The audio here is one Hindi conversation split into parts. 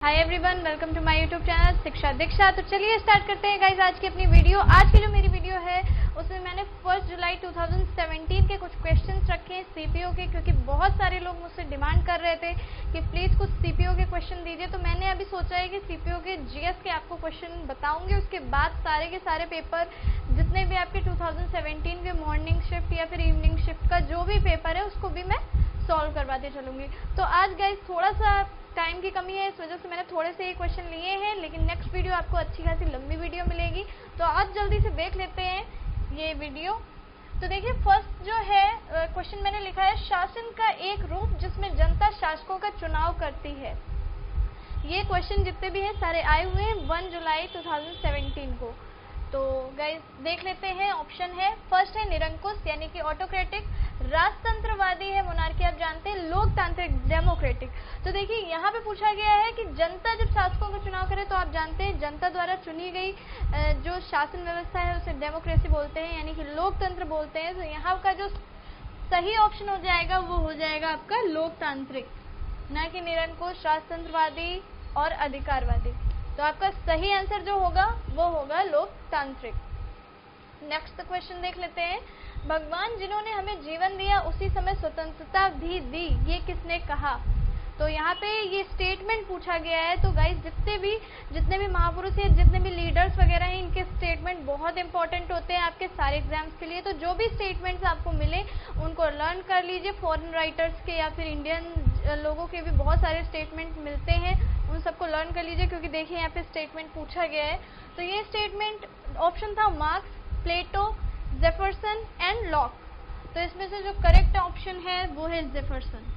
Hi everyone, welcome to my YouTube channel Shiksha Diksha. तो चलिए स्टार्ट करते हैं गाइज आज की अपनी वीडियो। आज की जो मेरी वीडियो है उसमें मैंने 1 जुलाई 2017 के कुछ क्वेश्चंस रखे हैं सीपीओ के, क्योंकि बहुत सारे लोग मुझसे डिमांड कर रहे थे कि प्लीज़ कुछ सीपीओ के क्वेश्चन दीजिए। तो मैंने अभी सोचा है कि सीपीओ के जीएस के आपको क्वेश्चन बताऊंगी, उसके बाद सारे के सारे पेपर जितने भी आपके 2017 के मॉर्निंग शिफ्ट या फिर इवनिंग शिफ्ट का जो भी पेपर है उसको भी मैं सॉल्व करवाते चलूंगी। तो आज गाइज थोड़ा सा टाइम की कमी है, इस वजह से मैंने थोड़े से ही क्वेश्चन लिए हैं, लेकिन नेक्स्ट वीडियो आपको अच्छी खासी लंबी वीडियो मिलेगी। तो आज जल्दी से देख लेते हैं ये वीडियो। तो देखिए फर्स्ट जो है क्वेश्चन मैंने लिखा है, शासन का एक रूप जिसमें जनता शासकों का चुनाव करती है। ये क्वेश्चन जितने भी हैं सारे आए हुए हैं 1 जुलाई 2017 को। तो गाइस देख लेते हैं। ऑप्शन है, फर्स्ट है निरंकुश यानी कि ऑटोक्रेटिक, राजतंत्रवादी है मोनार्की आप जानते हैं, लोकतांत्रिक डेमोक्रेटिक। तो देखिए यहाँ पे पूछा गया है कि जनता जब शासकों का चुनाव करे तो आप जानते हैं जनता द्वारा चुनी गई जो शासन व्यवस्था है उसे डेमोक्रेसी बोलते हैं यानी कि लोकतंत्र बोलते हैं। तो यहाँ का जो सही ऑप्शन हो जाएगा वो हो जाएगा आपका लोकतांत्रिक, ना कि निरंकुश, राजतंत्रवादी और अधिकारवादी। तो आपका सही आंसर जो होगा वो होगा लोकतांत्रिक। नेक्स्ट क्वेश्चन देख लेते हैं, भगवान जिन्होंने हमें जीवन दिया उसी समय स्वतंत्रता भी दी, ये किसने कहा। तो यहाँ पे ये स्टेटमेंट पूछा गया है। तो गाइस जितने भी महापुरुष या जितने भी लीडर्स वगैरह हैं इनके स्टेटमेंट बहुत इंपॉर्टेंट होते हैं आपके सारे एग्जाम्स के लिए। तो जो भी स्टेटमेंट्स आपको मिले उनको लर्न कर लीजिए। फॉरेन राइटर्स के या फिर इंडियन लोगों के भी बहुत सारे स्टेटमेंट मिलते हैं, उन सबको लर्न कर लीजिए, क्योंकि देखिए यहाँ पे स्टेटमेंट पूछा गया है। तो ये स्टेटमेंट ऑप्शन था Marx, Plato, Jefferson and Locke. तो इसमें से जो करेक्ट ऑप्शन है वो है जेफरसन।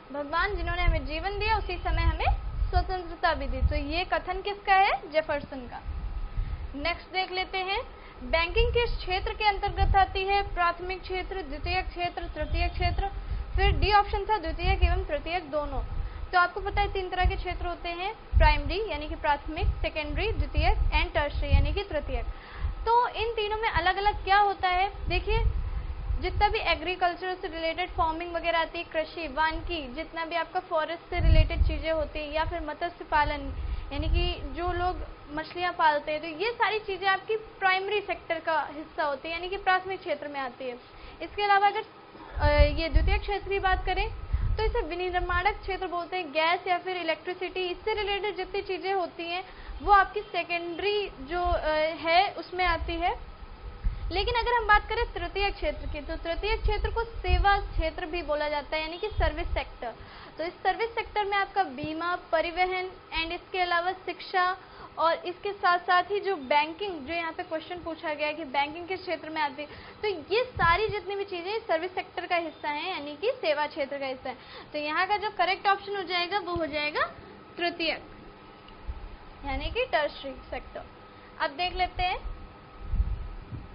भगवान जिन्होंने हमें जीवन दिया उसी समय हमें स्वतंत्रता भी दी। तो ये कथन किसका है? जेफरसन का। नेक्स्ट देख लेते हैं, बैंकिंग किस क्षेत्र के अंतर्गत आती है? प्राथमिक क्षेत्र, द्वितीयक क्षेत्र, तृतीयक क्षेत्र। फिर डी ऑप्शन था द्वितीयक एवं तृतीयक दोनों। तो आपको पता है 3 तरह के क्षेत्र होते हैं, प्राइमरी यानी कि प्राथमिक, सेकेंडरी द्वितीयक एंड टर्शरी यानी कि तृतीयक। तो इन तीनों में अलग अलग क्या होता है? देखिए जितना भी एग्रीकल्चर से रिलेटेड फार्मिंग वगैरह आती है, कृषि, वानिकी, जितना भी आपका फॉरेस्ट से रिलेटेड चीज़ें होती हैं, या फिर मत्स्य पालन यानी कि जो लोग मछलियाँ पालते हैं, तो ये सारी चीज़ें आपकी प्राइमरी सेक्टर का हिस्सा होती है यानी कि प्राथमिक क्षेत्र में आती है। इसके अलावा अगर ये द्वितीय क्षेत्र की बात करें तो इसे विनिर्माणक क्षेत्र बोलते हैं। गैस या फिर इलेक्ट्रिसिटी इससे रिलेटेड जितनी चीज़ें होती हैं वो आपकी सेकेंडरी जो है उसमें आती है। लेकिन अगर हम बात करें तृतीय क्षेत्र की, तो तृतीय क्षेत्र को सेवा क्षेत्र भी बोला जाता है यानी कि सर्विस सेक्टर। तो इस सर्विस सेक्टर में आपका बीमा, परिवहन एंड इसके अलावा शिक्षा और इसके साथ साथ ही जो बैंकिंग, जो यहाँ पे क्वेश्चन पूछा गया है कि बैंकिंग किस क्षेत्र में आती है, तो ये सारी जितनी भी चीज़ें सर्विस सेक्टर का हिस्सा है यानी कि सेवा क्षेत्र का हिस्सा है। तो यहाँ का जो करेक्ट ऑप्शन हो जाएगा वो हो जाएगा तृतीयक यानी कि टर्शरी सेक्टर। अब देख लेते हैं,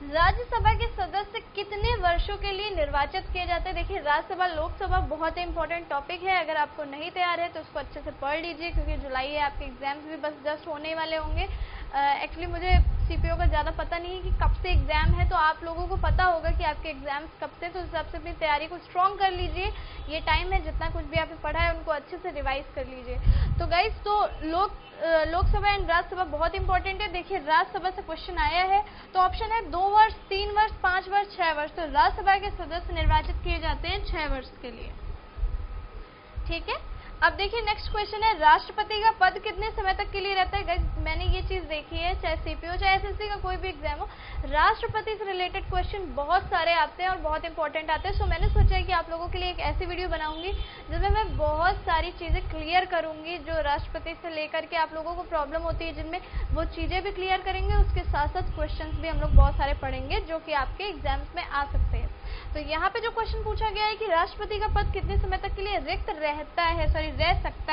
राज्यसभा के सदस्य कितने वर्षों के लिए निर्वाचित किए जाते हैं? देखिए राज्यसभा लोकसभा बहुत ही इंपॉर्टेंट टॉपिक है। अगर आपको नहीं तैयार है तो उसको अच्छे से पढ़ लीजिए, क्योंकि जुलाई है, आपके एग्जाम्स भी बस जस्ट होने वाले होंगे। एक्चुअली मुझे सीपीओ का ज़्यादा पता नहीं है कि कब से एग्जाम है, तो आप लोगों को पता होगा कि आपके एग्जाम्स कब से, तो उस हिसाब से अपनी तैयारी को स्ट्रॉन्ग कर लीजिए। ये टाइम है, जितना कुछ भी आपने पढ़ा है उनको अच्छे से रिवाइज कर लीजिए। तो गाइज तो लोकसभा एंड राज्यसभा बहुत इंपॉर्टेंट है। देखिए राज्यसभा से क्वेश्चन आया है तो ऑप्शन है 2 वर्ष, 3 वर्ष, 5 वर्ष, 6 वर्ष। तो राज्यसभा के सदस्य निर्वाचित किए जाते हैं 6 वर्ष के लिए। ठीक है, अब देखिए नेक्स्ट क्वेश्चन है, राष्ट्रपति का पद कितने समय तक के लिए रहता है? मैंने ये चीज देखी है, चाहे सीपीओ चाहे एसएससी का कोई भी एग्जाम हो, राष्ट्रपति से रिलेटेड क्वेश्चन बहुत सारे आते हैं और बहुत इंपॉर्टेंट आते हैं। सो मैंने सोचा है कि आप लोगों के लिए एक ऐसी वीडियो बनाऊंगी जिसमें मैं बहुत सारी चीजें क्लियर करूंगी जो राष्ट्रपति से लेकर के आप लोगों को प्रॉब्लम होती है, जिनमें वो चीजें भी क्लियर करेंगे, उसके साथ साथ क्वेश्चन भी हम लोग बहुत सारे पढ़ेंगे जो कि आपके एग्जाम्स में आ सकते हैं। तो यहाँ पे जो क्वेश्चन पूछा गया है कि राष्ट्रपति का पद कितने समय तक के लिए रिक्त रहता है, रह सकता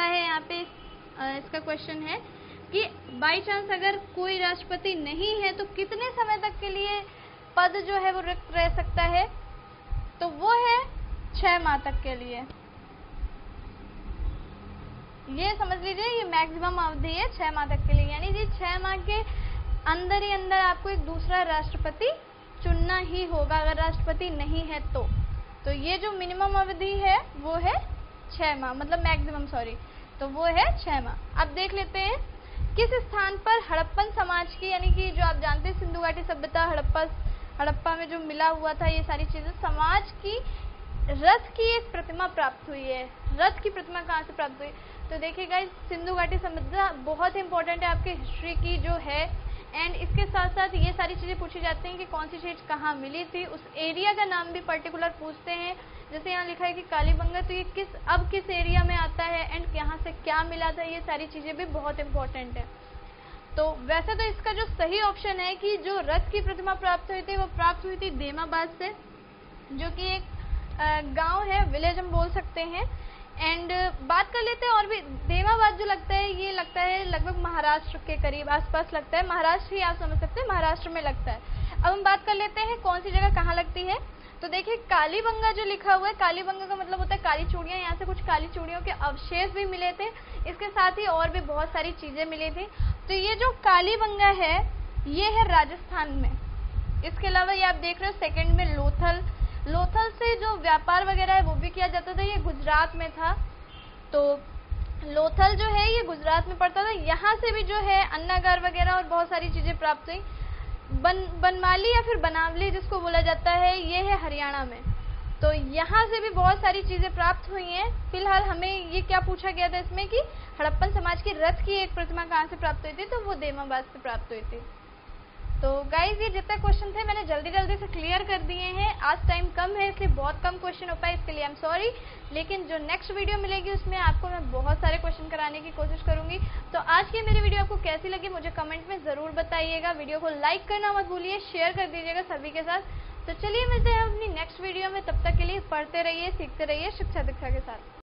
है, यहाँ पे इसका क्वेश्चन है कि बाई चांस अगर कोई राष्ट्रपति नहीं है तो कितने समय तक के लिए पद जो है वो रिक्त रह सकता है? तो वो है 6 माह तक के लिए। ये समझ लीजिए ये मैक्सिमम अवधि है 6 माह तक के लिए, यानी कि 6 माह के अंदर ही अंदर आपको एक दूसरा राष्ट्रपति चुनना ही होगा अगर राष्ट्रपति नहीं है तो ये जो मिनिमम अवधि है वो है 6 माह, मतलब मैक्सिमम, सॉरी, तो वो है 6 माह। अब देख लेते हैं किस स्थान पर हड़प्पन समाज की, यानी कि जो आप जानते हैं सिंधु घाटी सभ्यता, हड़प्पा में जो मिला हुआ था ये सारी चीजें, समाज की रथ की एक प्रतिमा प्राप्त हुई है। रथ की प्रतिमा कहाँ से प्राप्त हुई? तो देखिए गाइस, सिंधु घाटी सभ्यता बहुत इंपॉर्टेंट है आपके हिस्ट्री की जो है, एंड इसके साथ साथ ये सारी चीजें पूछी जाती हैं कि कौन सी चीज कहाँ मिली थी, उस एरिया का नाम भी पर्टिकुलर पूछते हैं। जैसे यहाँ लिखा है कि कालीबंगा, तो ये किस एरिया में आता है एंड यहाँ से क्या मिला था, ये सारी चीजें भी बहुत इंपॉर्टेंट है। तो वैसे तो इसका जो सही ऑप्शन है कि जो रथ की प्रतिमा प्राप्त हुई थी वो प्राप्त हुई थी देमाबाद से, जो कि एक गांव है, विलेज हम बोल सकते हैं। एंड बात कर लेते हैं और भी, देमाबाद जो लगता है ये लगता है लगभग महाराष्ट्र के करीब आसपास लगता है, महाराष्ट्र ही आप समझ सकते हैं, महाराष्ट्र में लगता है। अब हम बात कर लेते हैं कौन सी जगह कहाँ लगती है। तो देखिए कालीबंगा जो लिखा हुआ है, कालीबंगा का मतलब होता है काली चूड़ियाँ, यहाँ से कुछ काली चूड़ियों के अवशेष भी मिले थे, इसके साथ ही और भी बहुत सारी चीजें मिली थी। तो ये जो कालीबंगा है ये है राजस्थान में। इसके अलावा ये आप देख रहे हो सेकंड में लोथल से जो व्यापार वगैरह है वो भी किया जाता था, ये गुजरात में था। तो लोथल जो है ये गुजरात में पड़ता था, यहाँ से भी जो है अन्नागार वगैरह और बहुत सारी चीजें प्राप्त हुई। बनमाली या फिर बनावली जिसको बोला जाता है, ये है हरियाणा में। तो यहाँ से भी बहुत सारी चीजें प्राप्त हुई हैं। फिलहाल हमें ये क्या पूछा गया था इसमें कि हड़प्पन समाज की रथ की एक प्रतिमा कहाँ से प्राप्त हुई थी, तो वो देमाबाद से प्राप्त हुई थी। तो गाइज ये जितने क्वेश्चन थे मैंने जल्दी से क्लियर कर दिए हैं। आज टाइम कम है इसलिए बहुत कम क्वेश्चन हो पाए, इसके लिए आई एम सॉरी। लेकिन जो नेक्स्ट वीडियो मिलेगी उसमें आपको मैं बहुत सारे क्वेश्चन कराने की कोशिश करूंगी। तो आज की मेरी वीडियो आपको कैसी लगी मुझे कमेंट में जरूर बताइएगा। वीडियो को लाइक करना मत भूलिए, शेयर कर दीजिएगा सभी के साथ। तो चलिए मिलते हैं अपनी नेक्स्ट वीडियो में, तब तक के लिए पढ़ते रहिए, सीखते रहिए शिक्षा दीक्षा के साथ।